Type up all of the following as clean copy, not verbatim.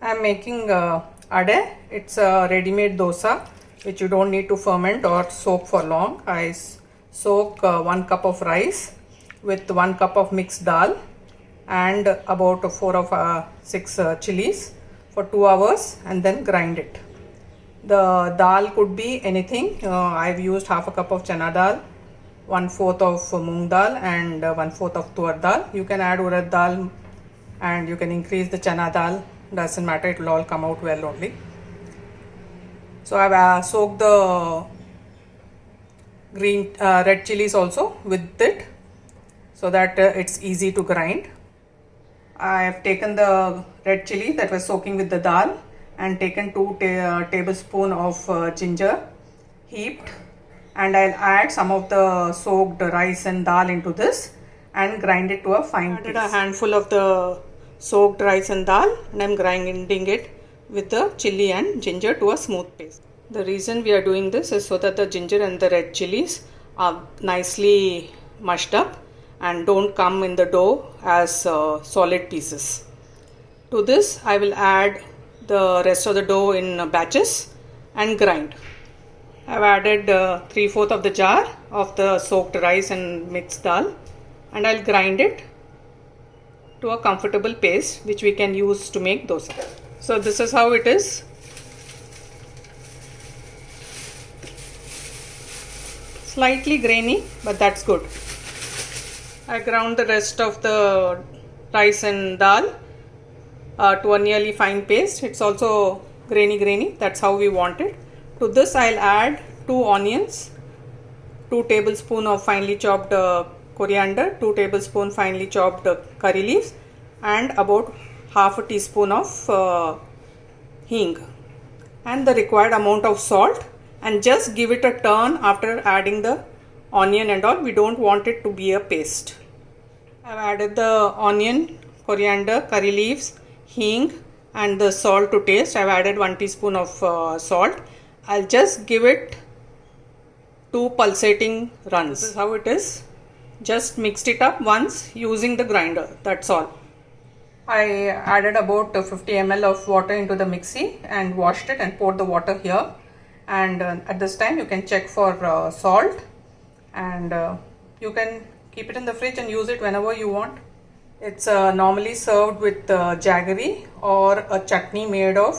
I am making ade. It's a ready-made dosa which you don't need to ferment or soak for long. I soak 1 cup of rice with 1 cup of mixed dal and about 4 or 6 chilies for 2 hours and then grind it. The dal could be anything. I've used half a cup of chana dal, 1/4 of moong dal and 1/4 of tur dal. You can add urad dal and you can increase the chana dal, doesn't matter, it will all come out well only. So I've soaked the red chilies also with it so that it's easy to grind. I have taken the red chili that was soaking with the dal and taken 2 tablespoons of ginger heaped, and I'll add some of the soaked rice and dal into this and grind it to a fine paste. I added a handful of the soaked rice and dal and I'm grinding it with the chili and ginger to a smooth paste. The reason we are doing this is so that the ginger and the red chilies are nicely mushed up and don't come in the dough as solid pieces. To this I will add the rest of the dough in batches and grind. I have added 3/4 of the jar of the soaked rice and mixed dal and I'll grind it to a comfortable paste which we can use to make dosa. So this is how it is. Slightly grainy, but that's good. I ground the rest of the rice and dal to a nearly fine paste. It's also grainy, that's how we want it. To this I'll add 2 onions, 2 tablespoons of finely chopped coriander, 2 tablespoons finely chopped curry leaves and about half a teaspoon of hing and the required amount of salt, and just give it a turn after adding the onion and all. We don't want it to be a paste. I've added the onion, coriander, curry leaves, hing and the salt to taste. I've added 1 teaspoon of salt. I'll just give it 2 pulsating runs. This is how it is. Just mixed it up once using the grinder, that's all. I added about 50 ml of water into the mixie and washed it and poured the water here, and at this time you can check for salt, and you can keep it in the fridge and use it whenever you want. It's normally served with jaggery or a chutney made of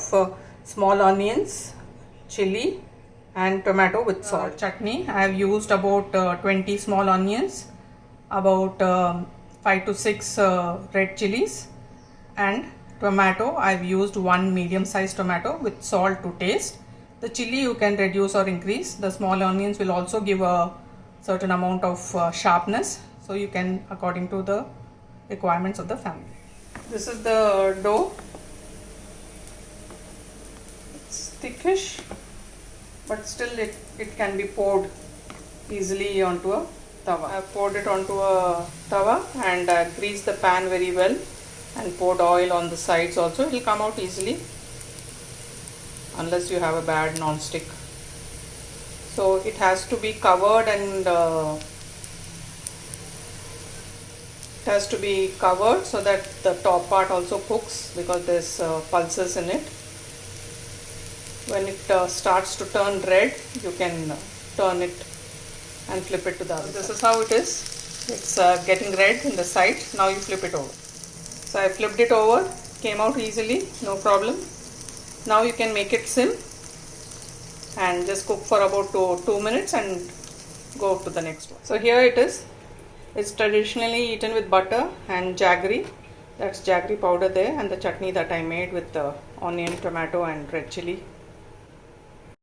small onions, chili and tomato with salt. Chutney, I have used about 20 small onions, about 5 to 6 red chilies and tomato. I've used 1 medium sized tomato with salt to taste. The chili you can reduce or increase. The small onions will also give a certain amount of sharpness, so you can according to the requirements of the family. This is the dough. It's thickish, but still it can be poured easily onto a tawa. I poured it onto a tawa and greased the pan very well and poured oil on the sides also. It will come out easily unless you have a bad non-stick. So it has to be covered and it has to be covered so that the top part also cooks, because there's pulses in it. When it starts to turn red, you can turn it and flip it to the other side. This is how it is. It's getting red in the side. Now you flip it over. So I flipped it over, came out easily, no problem. Now you can make it sim and just cook for about 2 minutes and go to the next one. So here it is. It's traditionally eaten with butter and jaggery. That's jaggery powder there, and the chutney that I made with the onion, tomato and red chili.